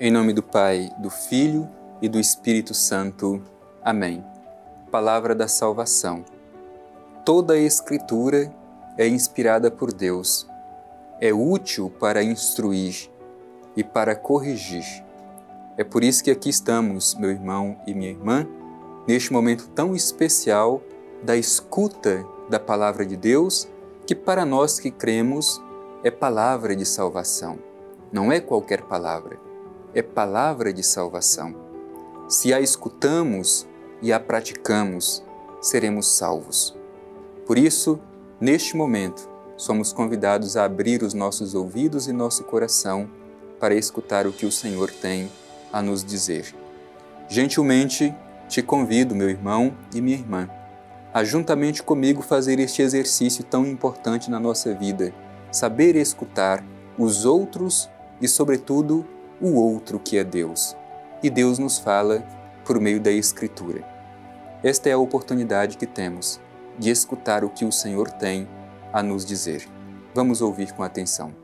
Em nome do Pai, do Filho e do Espírito Santo. Amém. Palavra da salvação. Toda a Escritura é inspirada por Deus. É útil para instruir e para corrigir. É por isso que aqui estamos, meu irmão e minha irmã, neste momento tão especial da escuta da Palavra de Deus, que para nós que cremos é palavra de salvação. Não é qualquer palavra, é palavra de salvação. Se a escutamos e a praticamos, seremos salvos. Por isso, neste momento, somos convidados a abrir os nossos ouvidos e nosso coração para escutar o que o Senhor tem a nos dizer. Gentilmente, te convido, meu irmão e minha irmã, a juntamente comigo fazer este exercício tão importante na nossa vida, saber escutar os outros e, sobretudo, o outro que é Deus. E Deus nos fala por meio da Escritura. Esta é a oportunidade que temos de escutar o que o Senhor tem a nos dizer. Vamos ouvir com atenção.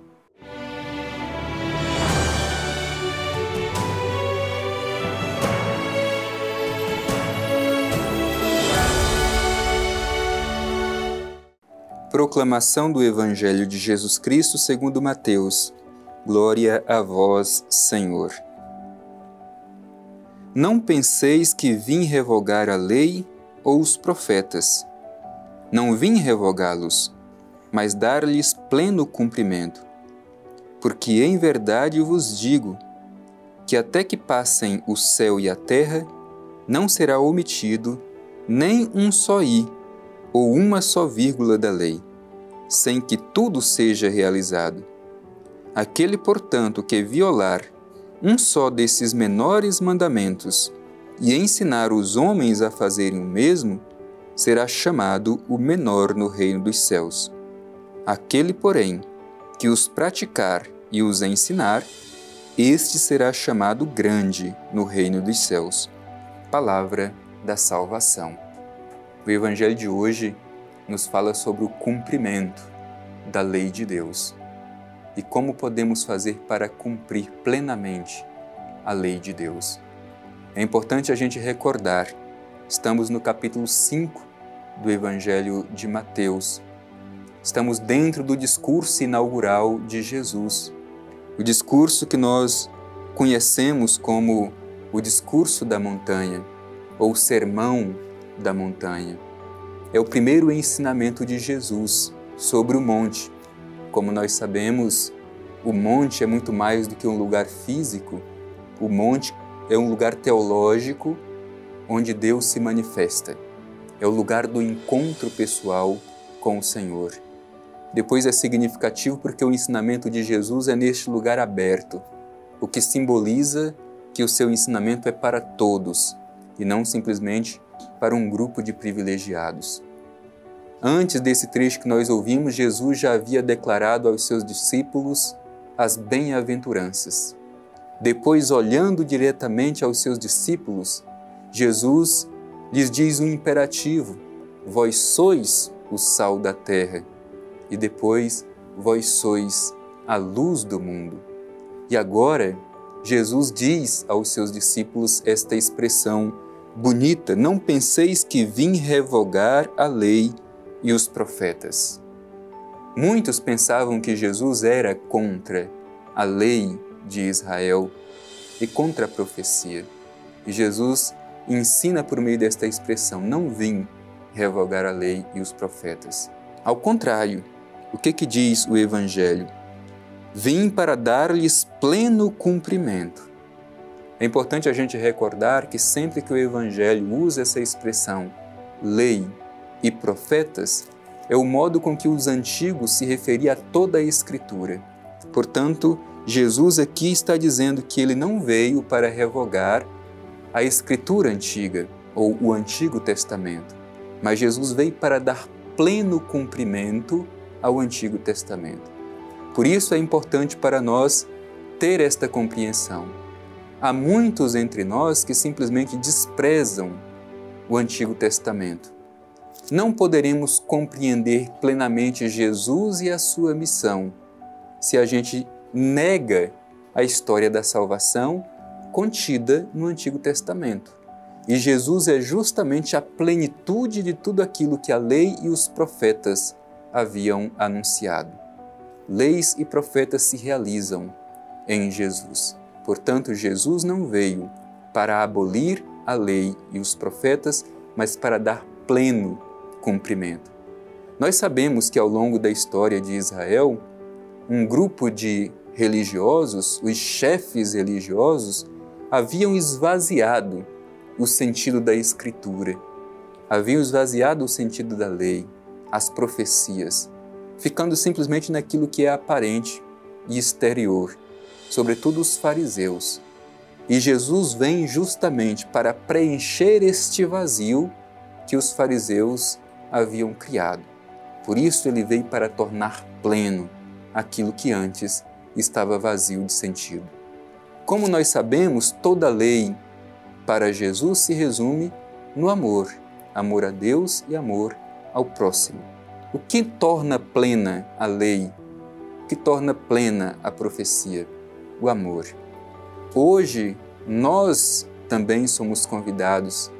Proclamação do Evangelho de Jesus Cristo segundo Mateus. Glória a vós, Senhor. Não penseis que vim revogar a lei ou os profetas. Não vim revogá-los, mas dar-lhes pleno cumprimento. Porque em verdade vos digo que até que passem o céu e a terra, não será omitido nem um só i ou uma só vírgula da lei, sem que tudo seja realizado. Aquele, portanto, que violar um só desses menores mandamentos e ensinar os homens a fazerem o mesmo, será chamado o menor no reino dos céus. Aquele, porém, que os praticar e os ensinar, este será chamado grande no reino dos céus. Palavra da salvação. O Evangelho de hoje nos fala sobre o cumprimento da lei de Deus e como podemos fazer para cumprir plenamente a lei de Deus. É importante a gente recordar, estamos no capítulo 5 do Evangelho de Mateus. Estamos dentro do discurso inaugural de Jesus, o discurso que nós conhecemos como o discurso da montanha ou sermão da montanha. É o primeiro ensinamento de Jesus sobre o monte. Como nós sabemos, o monte é muito mais do que um lugar físico. O monte é um lugar teológico onde Deus se manifesta. É o lugar do encontro pessoal com o Senhor. Depois é significativo porque o ensinamento de Jesus é neste lugar aberto, o que simboliza que o seu ensinamento é para todos e não simplesmente para um grupo de privilegiados. Antes desse trecho que nós ouvimos, Jesus já havia declarado aos seus discípulos as bem-aventuranças. Depois, olhando diretamente aos seus discípulos, Jesus lhes diz um imperativo: vós sois o sal da terra. E depois, vós sois a luz do mundo. E agora, Jesus diz aos seus discípulos esta expressão bonita: não penseis que vim revogar a lei e os profetas. Muitos pensavam que Jesus era contra a lei de Israel e contra a profecia. E Jesus ensina por meio desta expressão: não vim revogar a lei e os profetas. Ao contrário, o que diz o Evangelho? Vim para dar-lhes pleno cumprimento. É importante a gente recordar que sempre que o Evangelho usa essa expressão, lei e profetas, é o modo com que os antigos se referiam a toda a Escritura. Portanto, Jesus aqui está dizendo que ele não veio para revogar a Escritura antiga ou o Antigo Testamento, mas Jesus veio para dar pleno cumprimento ao Antigo Testamento. Por isso é importante para nós ter esta compreensão. Há muitos entre nós que simplesmente desprezam o Antigo Testamento. Não poderemos compreender plenamente Jesus e a sua missão se a gente nega a história da salvação contida no Antigo Testamento. E Jesus é justamente a plenitude de tudo aquilo que a lei e os profetas haviam anunciado. Leis e profetas se realizam em Jesus. Portanto, Jesus não veio para abolir a lei e os profetas, mas para dar pleno cumprimento. Nós sabemos que ao longo da história de Israel, um grupo de religiosos, os chefes religiosos, haviam esvaziado o sentido da Escritura, haviam esvaziado o sentido da lei, as profecias, ficando simplesmente naquilo que é aparente e exterior, sobretudo os fariseus. E Jesus vem justamente para preencher este vazio que os fariseus haviam criado. Por isso ele veio para tornar pleno aquilo que antes estava vazio de sentido. Como nós sabemos, toda a lei para Jesus se resume no amor, amor a Deus e amor ao próximo. O que torna plena a lei? O que torna plena a profecia? O amor. Hoje, nós também somos convidados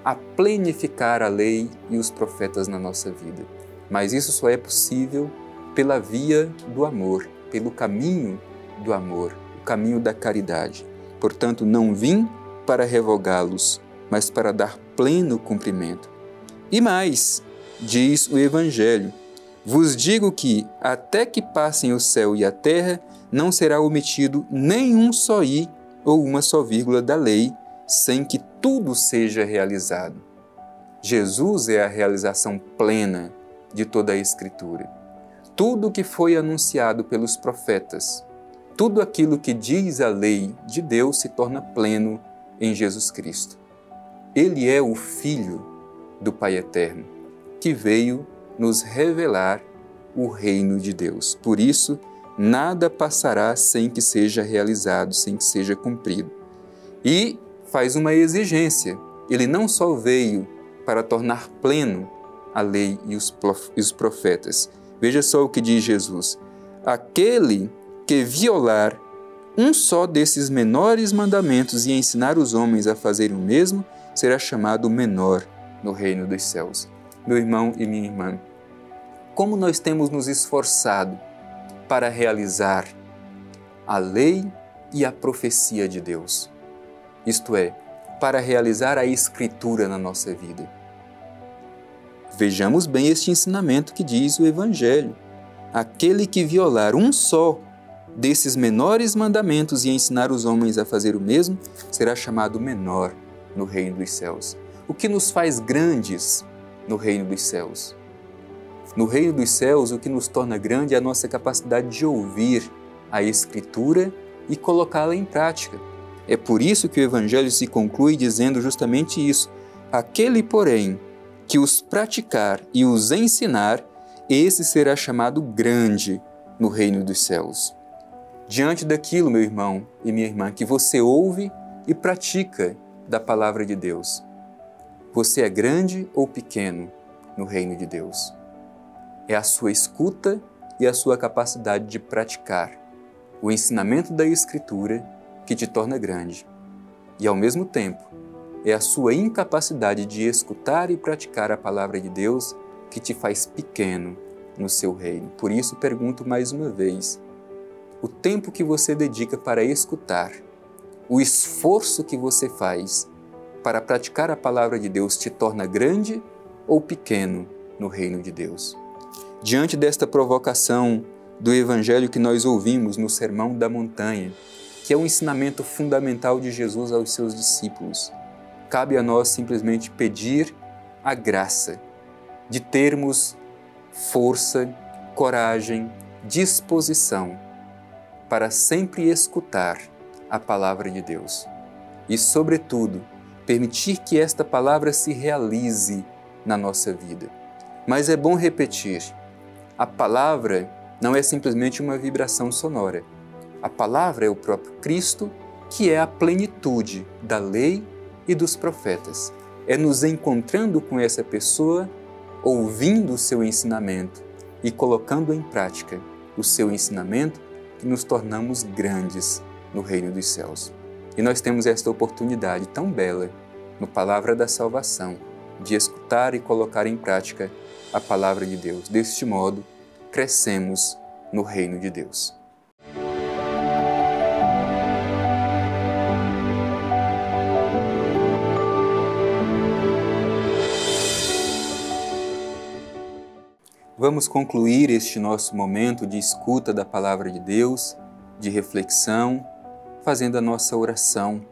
a plenificar a lei e os profetas na nossa vida. Mas isso só é possível pela via do amor, pelo caminho do amor, o caminho da caridade. Portanto, não vim para revogá-los, mas para dar pleno cumprimento. E mais, diz o Evangelho, vos digo que, até que passem o céu e a terra, não será omitido nenhum só i ou uma só vírgula da lei, sem que tudo seja realizado. Jesus é a realização plena de toda a Escritura. Tudo o que foi anunciado pelos profetas, tudo aquilo que diz a lei de Deus se torna pleno em Jesus Cristo. Ele é o Filho do Pai Eterno, que veio nos revelar o reino de Deus. Por isso, nada passará sem que seja realizado, sem que seja cumprido. E faz uma exigência. Ele não só veio para tornar pleno a lei e os profetas. Veja só o que diz Jesus. Aquele que violar um só desses menores mandamentos e ensinar os homens a fazerem o mesmo, será chamado menor no reino dos céus. Meu irmão e minha irmã, como nós temos nos esforçado para realizar a lei e a profecia de Deus, isto é, para realizar a Escritura na nossa vida. Vejamos bem este ensinamento que diz o Evangelho. Aquele que violar um só desses menores mandamentos e ensinar os homens a fazer o mesmo, será chamado menor no reino dos céus. O que nos faz grandes no reino dos céus? No reino dos céus, o que nos torna grande é a nossa capacidade de ouvir a Escritura e colocá-la em prática. É por isso que o Evangelho se conclui dizendo justamente isso. Aquele, porém, que os praticar e os ensinar, esse será chamado grande no reino dos céus. Diante daquilo, meu irmão e minha irmã, que você ouve e pratica da palavra de Deus, você é grande ou pequeno no reino de Deus? É a sua escuta e a sua capacidade de praticar o ensinamento da Escritura que te torna grande. E, ao mesmo tempo, é a sua incapacidade de escutar e praticar a palavra de Deus que te faz pequeno no seu reino. Por isso, pergunto mais uma vez, o tempo que você dedica para escutar, o esforço que você faz para praticar a palavra de Deus te torna grande ou pequeno no reino de Deus? Diante desta provocação do Evangelho que nós ouvimos no Sermão da Montanha, que é um ensinamento fundamental de Jesus aos seus discípulos, cabe a nós simplesmente pedir a graça de termos força, coragem, disposição para sempre escutar a palavra de Deus e, sobretudo, permitir que esta palavra se realize na nossa vida. Mas é bom repetir, a palavra não é simplesmente uma vibração sonora. A palavra é o próprio Cristo, que é a plenitude da lei e dos profetas. É nos encontrando com essa pessoa, ouvindo o seu ensinamento e colocando em prática o seu ensinamento, que nos tornamos grandes no reino dos céus. E nós temos esta oportunidade tão bela, no Palavra da Salvação, de escutar e colocar em prática a Palavra de Deus. Deste modo, crescemos no reino de Deus. Vamos concluir este nosso momento de escuta da Palavra de Deus, de reflexão, fazendo a nossa oração,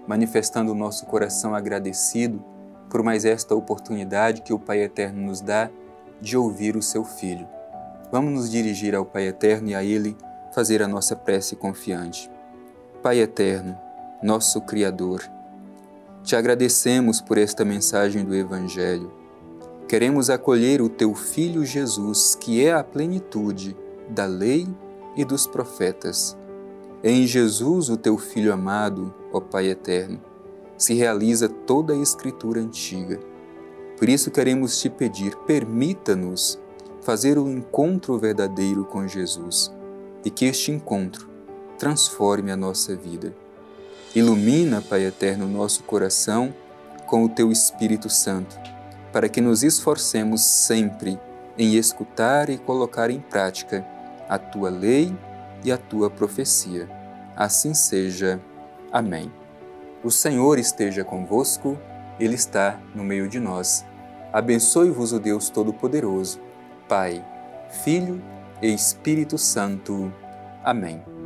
manifestando o nosso coração agradecido por mais esta oportunidade que o Pai Eterno nos dá de ouvir o Seu Filho. Vamos nos dirigir ao Pai Eterno e a Ele fazer a nossa prece confiante. Pai Eterno, nosso Criador, te agradecemos por esta mensagem do Evangelho. Queremos acolher o Teu Filho Jesus, que é a plenitude da lei e dos profetas. Em Jesus, o Teu Filho amado, ó Pai Eterno, se realiza toda a Escritura antiga. Por isso queremos te pedir, permita-nos fazer o encontro verdadeiro com Jesus e que este encontro transforme a nossa vida. Ilumina, Pai Eterno, o nosso coração com o Teu Espírito Santo, para que nos esforcemos sempre em escutar e colocar em prática a Tua lei e a Tua profecia. Assim seja. Amém. O Senhor esteja convosco, Ele está no meio de nós. Abençoe-vos o Deus Todo-Poderoso, Pai, Filho e Espírito Santo. Amém.